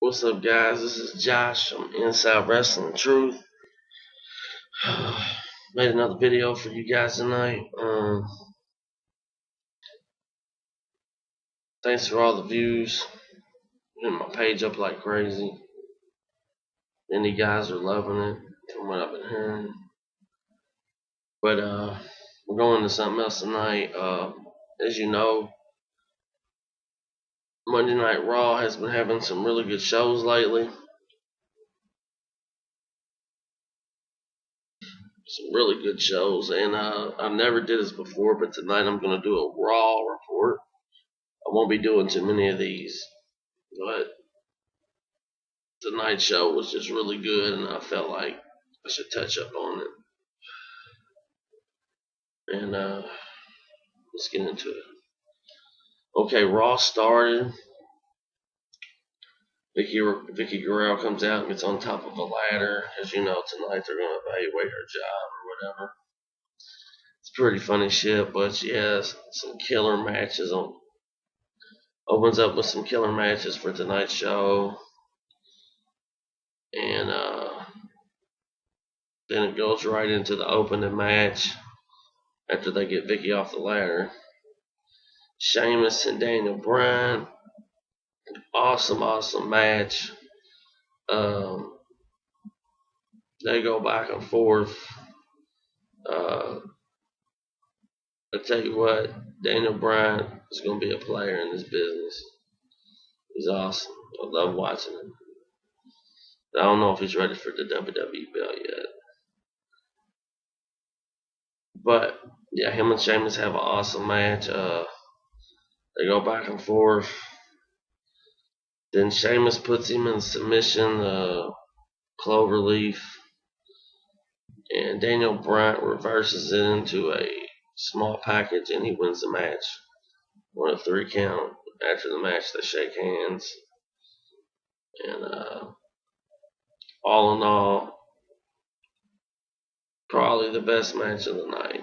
What's up, guys? This is Josh from Inside Wrestling Truth. Made another video for you guys tonight. Thanks for all the views. Getting my page up like crazy. Many guys are loving it, from what I've been hearing. But we're going to something else tonight. As you know, Monday Night Raw has been having some really good shows lately. Some really good shows, and I never did this before, but tonight I'm going to do a Raw report. I won't be doing too many of these, but tonight's show was just really good, and I felt like I should touch up on it. And let's get into it. Okay, Raw started. Vickie Guerrero comes out and gets on top of a ladder. As you know, tonight they're going to evaluate her job or whatever. It's pretty funny shit, but she has some killer matches on. Opens up with some killer matches for tonight's show. And then it goes right into the opening match after they get Vickie off the ladder. Sheamus and Daniel Bryan. Awesome match. They go back and forth. I tell you what, Daniel Bryan is going to be a player in this business. He's awesome. I love watching him. I don't know if he's ready for the WWE belt yet. But, yeah, him and Sheamus have an awesome match. They go back and forth. Then Sheamus puts him in submission, cloverleaf. And Daniel Bryan reverses it into a small package, and he wins the match. 1 of 3 count. After the match, they shake hands. And all in all, probably the best match of the night.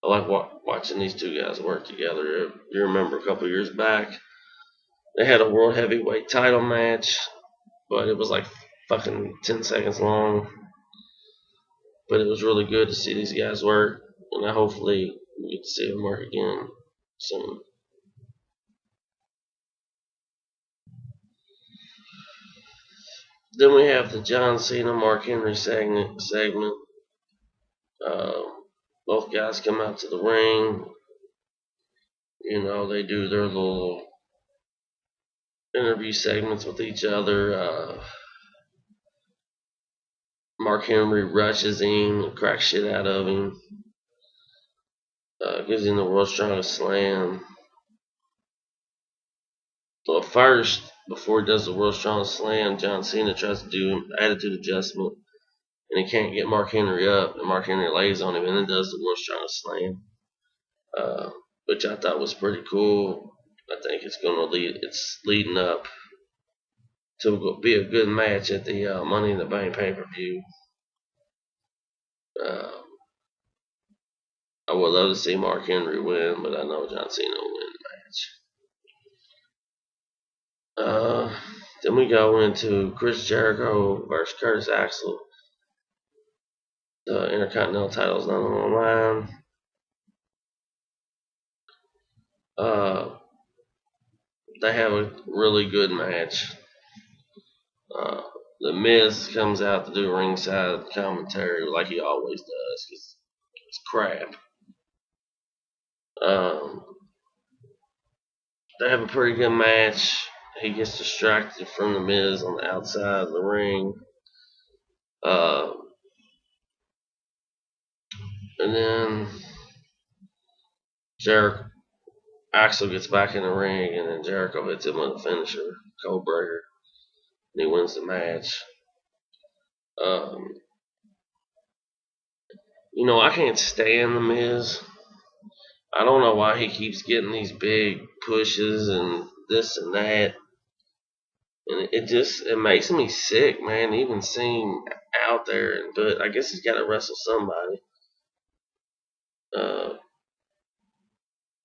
I like watching these two guys work together. You remember a couple years back, they had a World Heavyweight title match, but it was like fucking 10 seconds long. But it was really good to see these guys work, and hopefully we get to see them work again soon. Then we have the John Cena Mark Henry segment. Both guys come out to the ring. You know, they do their little interview segments with each other. Mark Henry rushes him, cracks shit out of him, gives him the world's strongest slam. Well, first, before he does the world's strongest slam, John Cena tries to do an attitude adjustment, and he can't get Mark Henry up, and Mark Henry lays on him and then does the world's strongest slam, which I thought was pretty cool. I think it's leading up to be a good match at the Money in the Bank pay-per-view. I would love to see Mark Henry win, but I know John Cena will win the match. Then we go into Chris Jericho versus Curtis Axel. The Intercontinental title is not on the line. They have a really good match. The Miz comes out to do ringside commentary like he always does, because it's crap. They have a pretty good match. He gets distracted from the Miz on the outside of the ring. And then Axel gets back in the ring, and then Jericho hits him with a finisher, Code Breaker, and he wins the match. You know, I can't stand the Miz. I don't know why he keeps getting these big pushes and this and that. And it makes me sick, man, even seeing out there. But I guess he's got to wrestle somebody.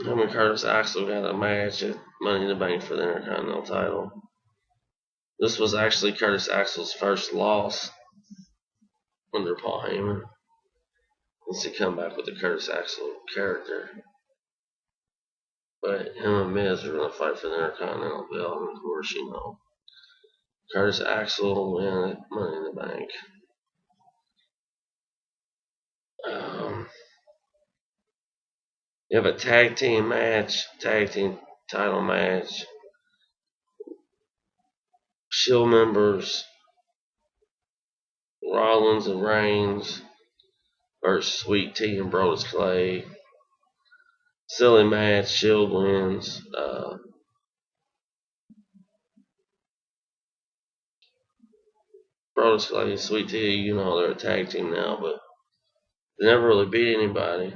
Him and Curtis Axel got a match at Money in the Bank for the Intercontinental title. This was actually Curtis Axel's first loss under Paul Heyman. Once he come back with the Curtis Axel character. But him and Miz are going to fight for the Intercontinental belt, and of course, Curtis Axel will win at Money in the Bank. You have a tag team title match. Shield members, Rollins and Reigns versus Sweet Tea and Brodus Clay. Silly match, Shield wins. Brodus Clay and Sweet Tea, they're a tag team now, but they never really beat anybody.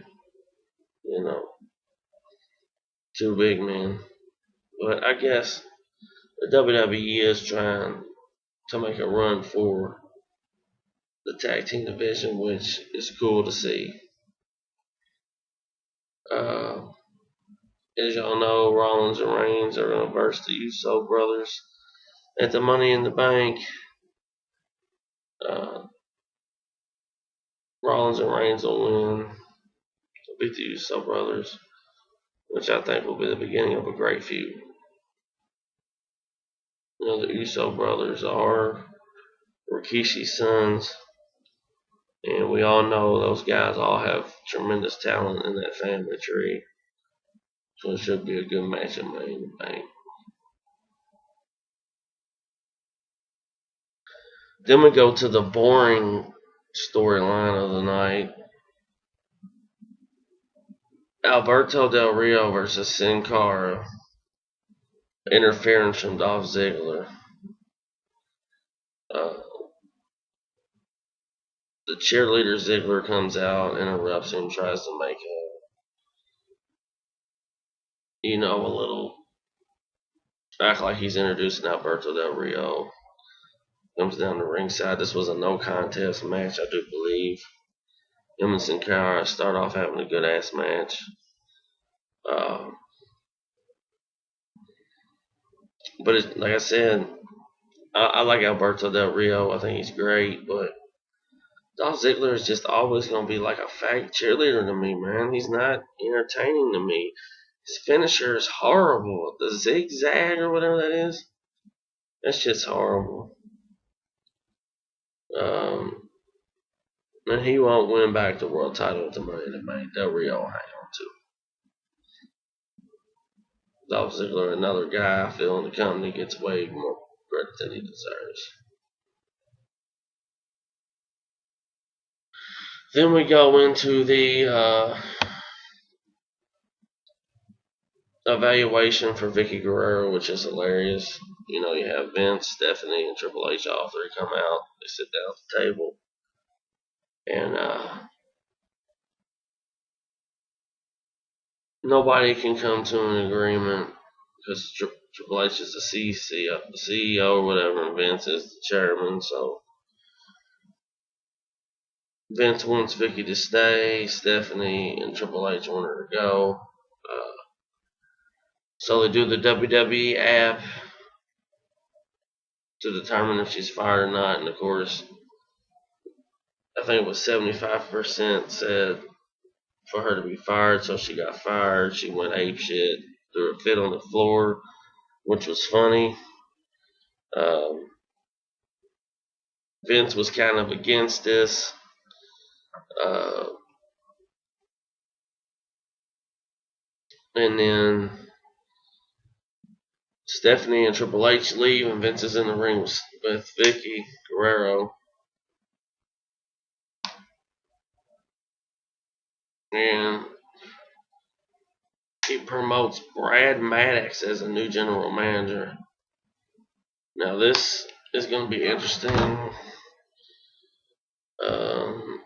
Two big men. But I guess the WWE is trying to make a run for the tag team division, which is cool to see. As y'all know, Rollins and Reigns are going to verse the Uso brothers at the Money in the Bank. Rollins and Reigns will win. They'll beat the Uso brothers, which I think will be the beginning of a great feud. The Uso brothers are Rikishi's sons, and we all know those guys all have tremendous talent in that family tree. So it should be a good match at Money in the Bank. Then we go to the boring storyline of the night. Alberto Del Rio versus Sin Cara. Interference from Dolph Ziggler. The cheerleader Ziggler comes out, interrupts him, tries to make a little act like he's introducing Alberto Del Rio. Comes down the ringside. This was a no contest match, I do believe. Him and Sin Cara start off having a good ass match. But like I said, I like Alberto Del Rio. I think he's great, but Dolph Ziggler is just always going to be like a fake cheerleader to me, man. He's not entertaining to me. His finisher is horrible. The zigzag or whatever that is, that's just horrible. And he won't win back the world title at the Money in the Bank. Del Rio will hang on to it. Dolph Ziggler, another guy I feel in the company, gets way more credit than he deserves. Then we go into the evaluation for Vickie Guerrero, which is hilarious. You have Vince, Stephanie, and Triple H, all three come out. They sit down at the table. And nobody can come to an agreement because Triple H is the CEO or whatever, and Vince is the chairman. So Vince wants Vickie to stay, Stephanie and Triple H want her to go. So they do the WWE app to determine if she's fired or not, and of course, I think it was 75% said for her to be fired, so she got fired. She went apeshit, threw a fit on the floor, which was funny. Vince was kind of against this. And then Stephanie and Triple H leave, and Vince is in the ring with Vickie Guerrero. And he promotes Brad Maddox as a new general manager. Now this is going to be interesting.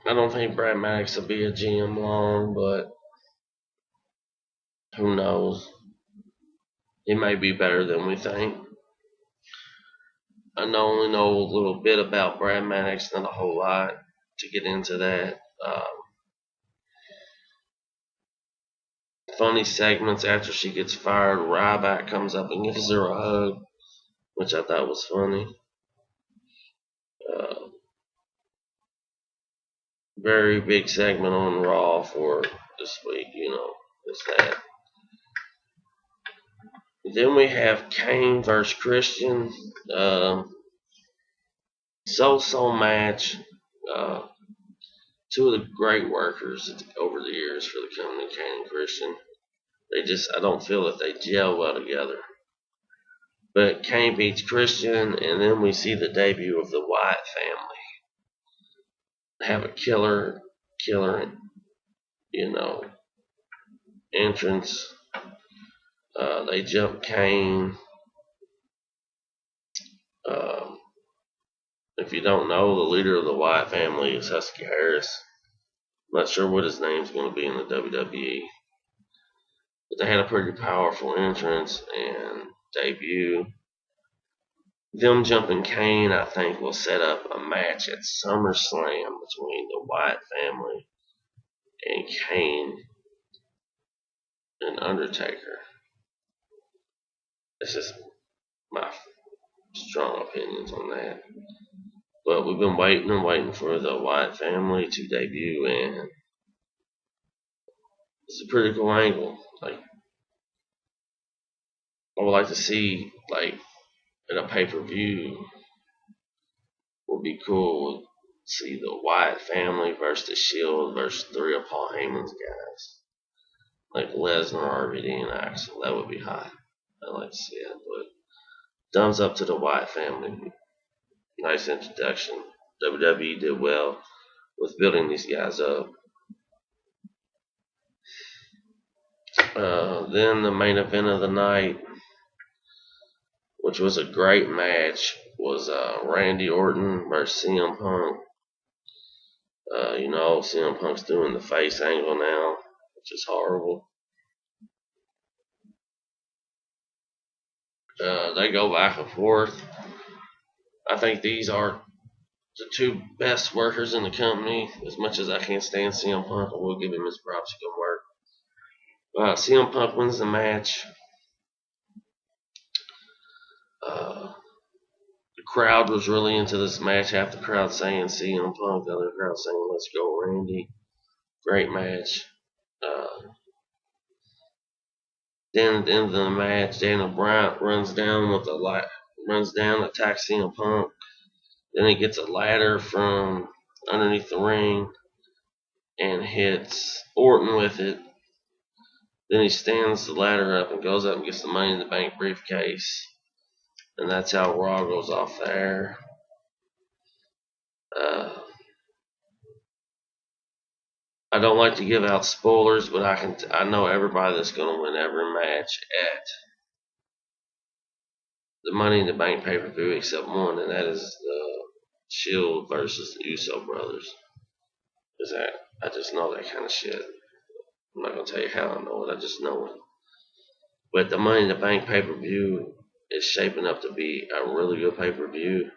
I don't think Brad Maddox will be a GM long, but who knows? He may be better than we think. I only know a little bit about Brad Maddox, not a whole lot to get into that. Funny segments after she gets fired. Ryback comes up and gives her a hug, which I thought was funny. Very big segment on Raw for this week, it's that. Then we have Kane versus Christian. So-so match. Uh, Two of the great workers over the years for the company, Kane and Christian. I don't feel that they gel well together. But Kane beats Christian, and then we see the debut of the Wyatt family. Have a killer, entrance. They jump Kane. Um, if you don't know, the leader of the Wyatt family is Husky Harris. I'm not sure what his name's going to be in the WWE. But they had a pretty powerful entrance and debut. Them jumping Kane, I think, will set up a match at SummerSlam between the Wyatt family and Kane and Undertaker. That's just my strong opinions on that. But we've been waiting and waiting for the Wyatt family to debut, and it's a pretty cool angle. Like, I would like to see, in a pay-per-view, would be cool. See the Wyatt family versus the Shield versus three of Paul Heyman's guys, like Lesnar, RVD, and Axel. That would be hot. I'd like to see it. But thumbs up to the Wyatt family. Nice introduction. WWE did well with building these guys up. Then the main event of the night, which was a great match, was Randy Orton versus CM Punk. CM Punk's doing the face angle now, which is horrible. They go back and forth. I think these are the two best workers in the company. As much as I can't stand CM Punk, I will give him his props. He can work. CM Punk wins the match. The crowd was really into this match. Half the crowd saying CM Punk, the other crowd saying let's go Randy. Great match. Then at the end of the match, Daniel Bryan runs down, attacks CM Punk. Then he gets a ladder from underneath the ring and hits Orton with it. Then he stands the ladder up and goes up and gets the Money in the Bank briefcase. And that's how Raw goes off there. I don't like to give out spoilers, but I know everybody that's going to win every match at the Money in the Bank pay-per-view except one, and that is the Shield versus the Uso brothers. I just know that kind of shit. I'm not going to tell you how I know it, I just know it. But the Money in the Bank pay-per-view is shaping up to be a really good pay-per-view,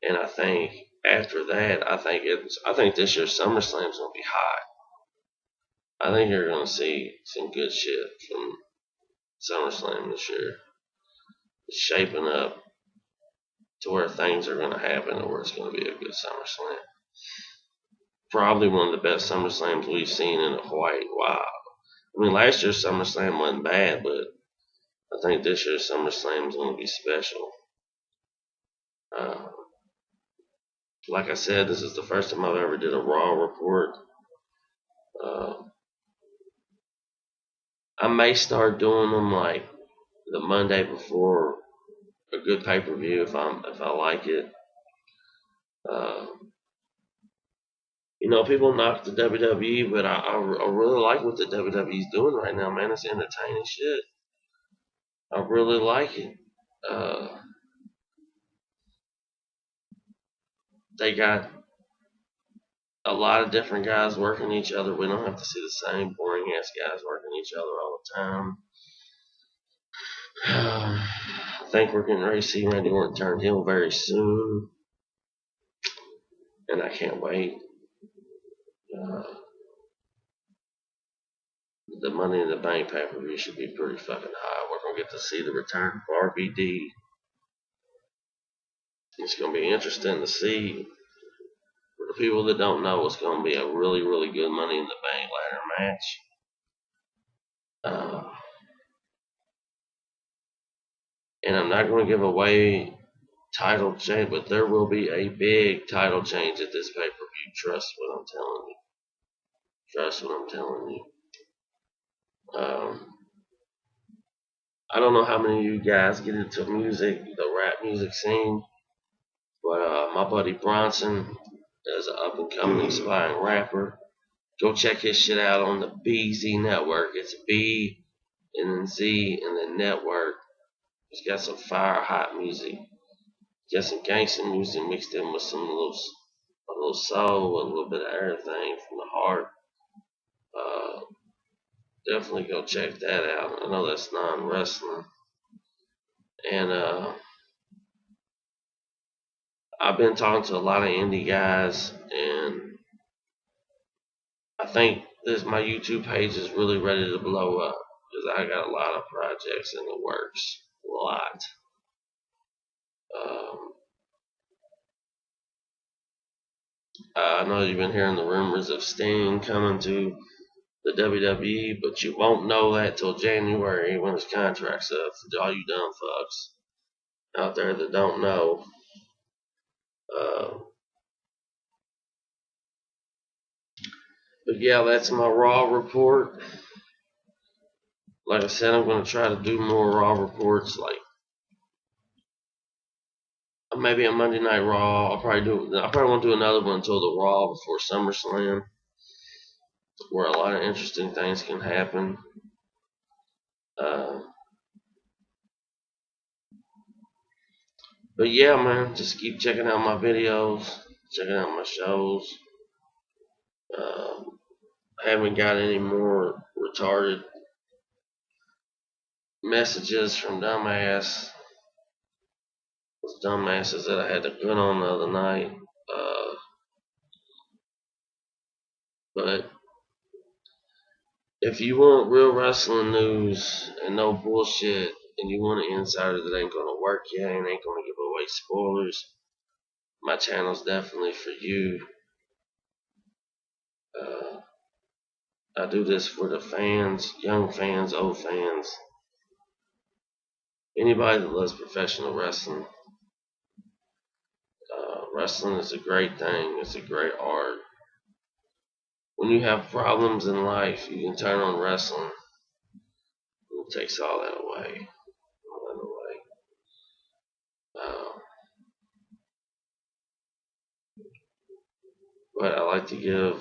and I think after that, I think this year's SummerSlam is going to be hot. I think you're going to see some good shit from SummerSlam this year. It's shaping up to where things are going to happen and where it's going to be a good SummerSlam. Probably one of the best SummerSlams we've seen in quite a while. I mean, last year's SummerSlam wasn't bad, but I think this year's SummerSlam is going to be special. Like I said, this is the first time I've ever did a Raw report. I may start doing them like the Monday before a good pay-per-view if I like it. People knock the WWE, but I really like what the WWE's doing right now, man. It's entertaining shit. I really like it. They got a lot of different guys working each other. We don't have to see the same boring ass guys working each other all the time. I think we're getting ready to see Randy Orton turn heel very soon, and I can't wait. The Money in the Bank pay-per-view should be pretty fucking high. We're gonna get to see the return of RVD It's going to be interesting to see. For the people that don't know, it's going to be a really, really good Money in the Bank ladder match. And I'm not going to give away title change, but there will be a big title change at this pay-per-view. Trust what I'm telling you. Trust what I'm telling you. I don't know how many of you guys get into music, the rap music scene, but my buddy Bronson is an up-and-coming aspiring rapper. Go check his shit out on the BZ Network. It's B and then Z and then Network. He's got some fire hot music. Got some gangster music mixed in with a little soul, a little bit of everything from the heart. Uh, Definitely go check that out. I know that's non-wrestling. And I've been talking to a lot of indie guys, and I think my YouTube page is really ready to blow up because I got a lot of projects in the works. A lot. Um, I know you've been hearing the rumors of Sting coming to the WWE, but you won't know that till January when his contract's up. For all you dumb fucks out there that don't know, uh, but yeah, that's my Raw report. Like I said, I'm going to try to do more Raw reports, like maybe a Monday Night Raw. I probably won't do another one until the Raw before SummerSlam, where a lot of interesting things can happen. Uh, but yeah, man, just keep checking out my videos, checking out my shows. I haven't got any more retarded messages from dumbasses that I had to put on the other night. But if you want real wrestling news and no bullshit, and you want an insider that ain't gonna work you and ain't gonna give away spoilers, my channel's definitely for you. Uh, I do this for the fans, young fans, old fans, anybody that loves professional wrestling. Wrestling is a great thing. It's a great art. When you have problems in life, you can turn on wrestling. It takes all that away. Uh, but I like to give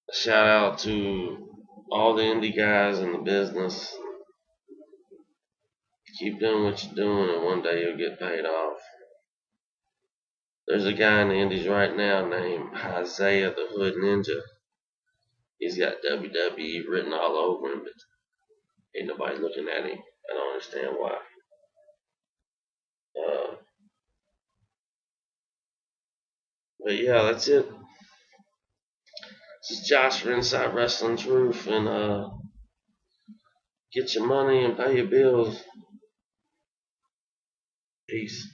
a shout out to all the indie guys in the business. Keep doing what you're doing, and one day you'll get paid off. There's a guy in the indies right now named Isaiah the Hood Ninja. He's got WWE written all over him, but ain't nobody looking at him. I don't understand why. Uh, but yeah, that's it. This is Josh for Inside Wrestling Truth, and get your money and pay your bills. Peace.